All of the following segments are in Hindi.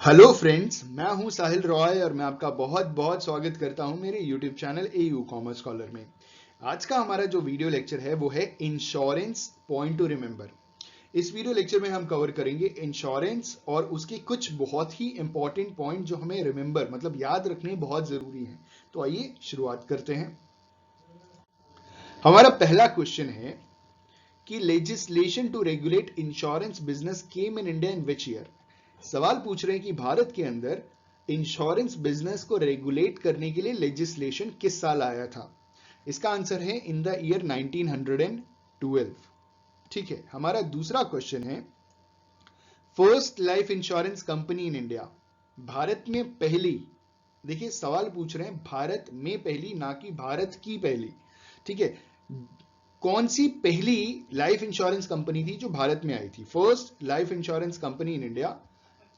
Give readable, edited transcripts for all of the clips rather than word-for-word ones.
हेलो फ्रेंड्स, मैं हूं साहिल रॉय और मैं आपका बहुत बहुत स्वागत करता हूं मेरे YouTube channel AU commerce scholar में। आज का हमारा जो वीडियो लेक्चर है वो है इंश्योरेंस पॉइंट टू रिमेंबर। इस वीडियो लेक्चर में हम कवर करेंगे इंश्योरेंस और उसके कुछ बहुत ही इंपॉर्टेंट पॉइंट जो हमें रिमेंबर मतलब याद रखने बहुत जरूरी हैं। तो आइए शुरुआत करते हैं। हमारा पहला क्वेश्चन है कि legislation to regulate insurance business came in India in which year. सवाल पूछ रहे हैं कि भारत के अंदर इंश्योरेंस बिजनेस को रेगुलेट करने के लिए लेजिस्लेशन किस साल आया था। इसका आंसर है इन द ईयर 1912। ठीक है, हमारा दूसरा क्वेश्चन है first life insurance company in India. Bharat में पहली, देखिए सवाल पूछ रहे हैं भारत में पहली, ना कि भारत की पहली। ठीक है, कौन सी पहली लाइफ इंश्योरेंस कंपनी थी जो भारत में आई थी? First life insurance company in India,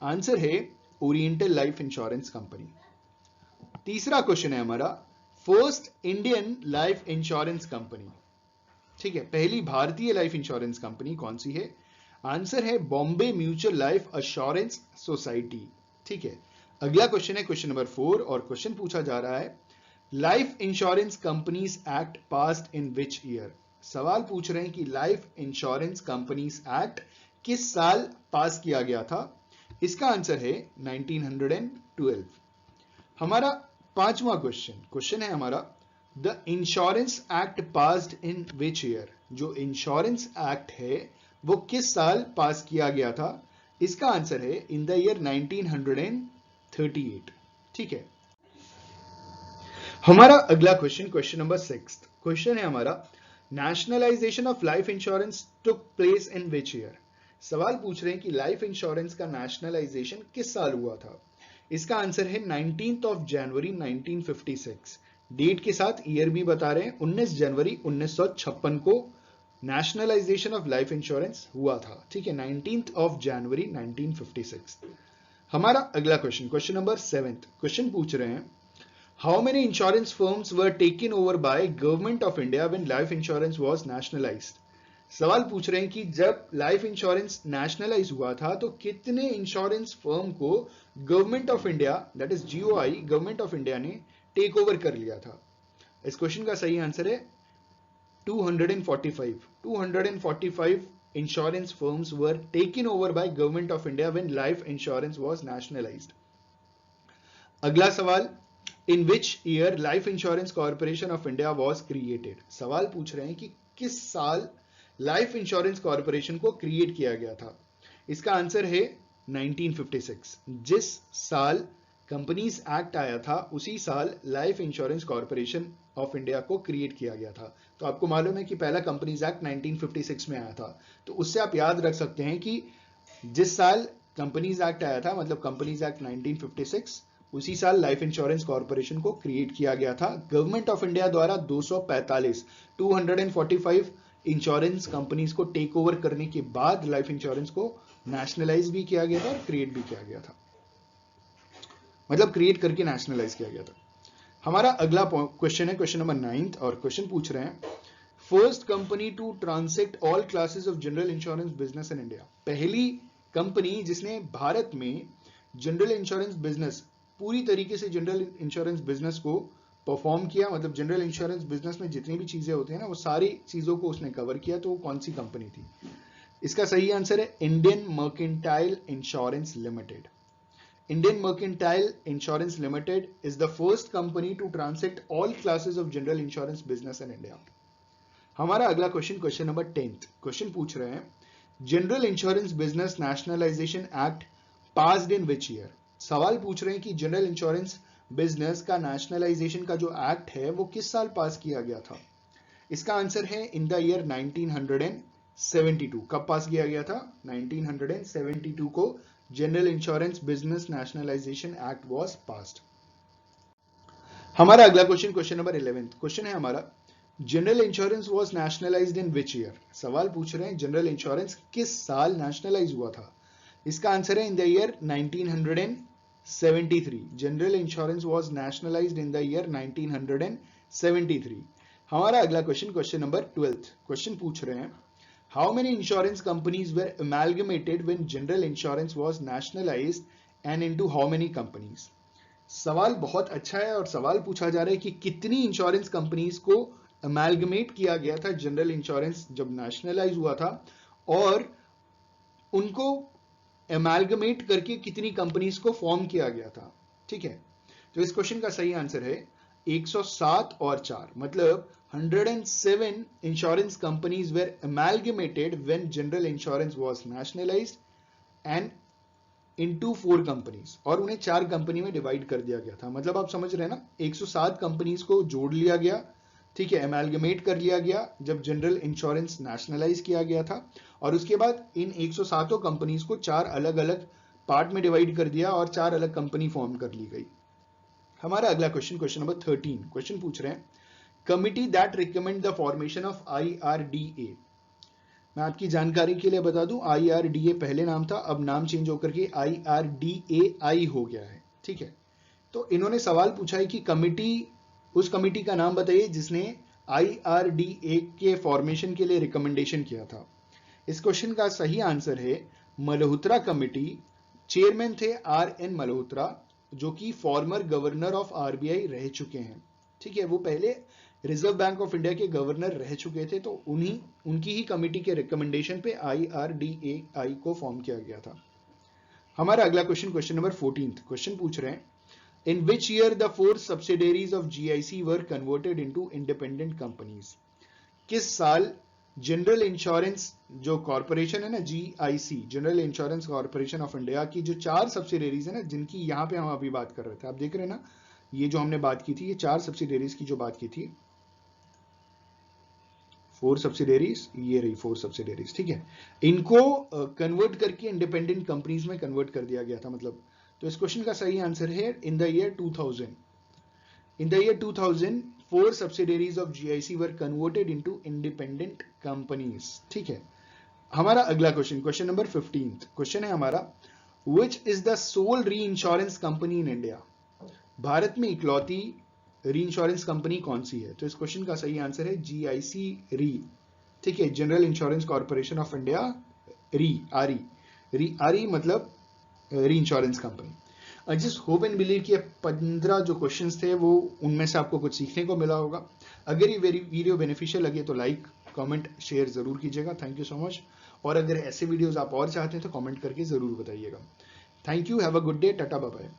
answer है ओरिएंटल लाइफ इंश्योरेंस कंपनी। तीसरा क्वेश्चन है हमारा first Indian life insurance company. ठीक है, पहली भारतीय लाइफ इंश्योरेंस कंपनी कौन सी है? आंसर है Bombay mutual life assurance society. ठीक है, अगला क्वेश्चन है क्वेश्चन नंबर 4 और क्वेश्चन पूछा जा रहा है life insurance companies act passed in which year. सवाल पूछ रहे हैं कि लाइफ इंश्योरेंस कंपनीज एक्ट किस साल पास किया गया था। इसका आंसर है 1912। हमारा पांचवा क्वेश्चन है हमारा the insurance act passed in which year. जो इंश्योरेंस एक्ट है वो किस साल पास किया गया था? इसका आंसर है इन द ईयर 1938। ठीक है, हमारा अगला क्वेश्चन नंबर 6 क्वेश्चन है हमारा nationalisation of life insurance took place in which year. सवाल पूछ रहे हैं कि लाइफ इंश्योरेंस का नेशनलाइजेशन किस साल हुआ था। इसका आंसर है 19 जनवरी 1956। डेट के साथ ईयर भी बता रहे हैं, 19 जनवरी 1956 को नेशनलाइजेशन ऑफ लाइफ इंश्योरेंस हुआ था। ठीक है, 19 जनवरी 1956। हमारा अगला क्वेश्चन नंबर 7 क्वेश्चन पूछ रहे हैं How many insurance firms were taken over by Government of India when life insurance was nationalized? सवाल पूछ रहे हैं कि जब लाइफ इंश्योरेंस नेशनलाइज हुआ था तो कितने इंश्योरेंस फर्म को government of India that is GOI government of India ने टेक ओवर कर लिया था। इस क्वेश्चन का सही आंसर है 245। 245 insurance firms were taken over by government of India when life insurance was nationalized. अगला सवाल in which year life insurance corporation of India was created. सवाल पूछ रहे हैं कि किस साल लाइफ इंश्योरेंस कॉर्पोरेशन को क्रिएट किया गया था। इसका आंसर है 1956। जिस साल कंपनीज एक्ट आया था उसी साल life insurance corporation of India को क्रिएट किया गया था। तो आपको मालूम है कि पहला कंपनीज एक्ट 1956 में आया था, तो उससे आप याद रख सकते हैं कि जिस साल कंपनीज एक्ट आया था मतलब कंपनीज एक्ट 1956, उसी साल लाइफ इंश्योरेंस कॉर्पोरेशन को क्रिएट किया गया था गवर्नमेंट ऑफ इंडिया द्वारा। 245 इंश्योरेंस कंपनीज को टेक ओवर करने के बाद लाइफ इंश्योरेंस को नेशनलाइज भी किया गया था और क्रिएट भी किया गया था, मतलब क्रिएट करके नेशनलाइज किया गया था। हमारा अगला क्वेश्चन है क्वेश्चन नंबर 9 और क्वेश्चन पूछ रहे हैं first company to transact all classes of general insurance business in India. पहली कंपनी जिसने भारत में जनरल इंश्योरेंस बिजनेस पूरी तरीके से जनरल इंश्योरेंस बिजनेस को परफॉर्म किया, मतलब जनरल इंश्योरेंस बिजनेस में जितनी भी चीजें होती है ना वो सारी चीजों को उसने कवर किया, तो वो कौन सी कंपनी थी? इसका सही आंसर है Indian mercantile insurance limited. Indian mercantile insurance limited is the first company to transact all classes of general insurance business in India. हमारा अगला क्वेश्चन नंबर 10 क्वेश्चन पूछ रहे हैं general insurance business nationalisation act passed in which year. सवाल पूछ रहे हैं कि जनरल इंश्योरेंस बिजनेस का नेशनलाइजेशन का जो एक्ट है वो किस साल पास किया गया था। इसका आंसर है इन द ईयर 1972। कब पास किया गया था? 1972 को general insurance business nationalisation act was passed. हमारा अगला क्वेश्चन नंबर 11 क्वेश्चन है हमारा general insurance was nationalised in which year. सवाल पूछ रहे हैं जनरल इंश्योरेंस किस साल नेशनलाइज हुआ था। इसका आंसर है in the year 1973। General insurance was nationalised in the year 1973। हमारा अगला क्वेश्चन नंबर 12 क्वेश्चन पूछ रहे हैं how many insurance companies were amalgamated when general insurance was nationalized and into how many companies. सवाल बहुत अच्छा है और सवाल पूछा जा रहा है कि कितनी इंश्योरेंस कंपनीज को अमेलगमेट किया गया था जनरल इंश्योरेंस जब नेशनलाइज हुआ था, और उनको अमेलगमेट करके कितनी कंपनीज को फॉर्म किया गया था। ठीक है, तो इस क्वेश्चन का सही आंसर है 107 और 4, मतलब 107 insurance companies were amalgamated when general insurance was nationalized and into 4 companies, और उन्हें 4 कंपनी में डिवाइड कर दिया गया था। मतलब आप समझ रहे हैं ना, 107 कंपनीज को जोड़ लिया गया, ठीक है, अमेलगमेट कर लिया गया जब जनरल इंश्योरेंस नेशनलाइज किया गया था, और उसके बाद इन 107 कंपनीज को 4 अलग अलग पार्ट में डिवाइड कर दिया और 4 अलग कंपनी फॉर्म कर ली गई। हमारा अगला क्वेश्चन, क्वेश्चन नंबर 13, क्वेश्चन पूछ रहे हैं committee that recommend the formation of IRDA। मैं आपकी जानकारी के लिए बता दूं, IRDA पहले नाम था, अब नाम चेंज होकर के IRDAI हो गया है। ठीक है, तो इन्होंने सवाल पूछा है कि कमिटी, उस कमिटी का नाम बताइए जिसने IRDA के फॉर्मेशन के लिए रिकमेंडेशन किया था। इस क्वेश्चन का सही आंसर है मल्होत्रा कमिटी। चेयरमैन थे RN मल्होत्रा, जो कि फॉर्मर गवर्नर ऑफ RBI रह चुके हैं। ठीक है, वो पहले रिजर्व बैंक ऑफ इंडिया के गवर्नर रह चुके थे, तो उनकी ही कमिटी के रिकमेंडेशन पे IRDAI को फॉर्म किया गया था। हमारा अगला क्वेश्चन, क्वेश्चन नंबर 14, क्वेश्चन पूछ रहे हैं in which year the 4 subsidiaries of GIC were converted into independent companies. किस साल जनरल इंश्योरेंस जो कॉर्पोरेशन है ना, GIC, general insurance corporation of India की जो 4 सब्सिडरीज है ना, जिनकी यहां पे हम अभी बात कर रहे थे, आप देख रहे हैं ना, ये जो हमने बात की थी, ये 4 सब्सिडरीज की जो बात की थी, 4 सब्सिडरीज, ये रही 4 सब्सिडरीज। ठीक है, इनको कन्वर्ट करके इंडिपेंडेंट कंपनीज में कन्वर्ट कर दिया गया था। मतलब, तो इस क्वेश्चन का सही आंसर है in the year 2000। In the year 2000 4 subsidiaries of GIC were converted into independent companies। ठीक है, हमारा अगला क्वेश्चन, क्वेश्चन नंबर 15, क्वेश्चन है हमारा which is the sole reinsurance company in India। Bharat में इकलौती री इंश्योरेंस कंपनी कौन सी है? तो इस क्वेश्चन का सही आंसर है GIC री। ठीक है, general insurance corporation of India, RE मतलब री insurance company. I just hope and believe कि 15 जो क्वेश्चंस थे वो उनमें से आपको कुछ सीखने को मिला होगा। अगर ये वीडियो बेनिफिशियल लगे तो लाइक, कमेंट, शेयर जरूर कीजिएगा। Thank you so much. और अगर ऐसे वीडियोस आप और चाहते हैं तो कमेंट करके जरूर बताइएगा। Thank you, have a good day, tata bye bye.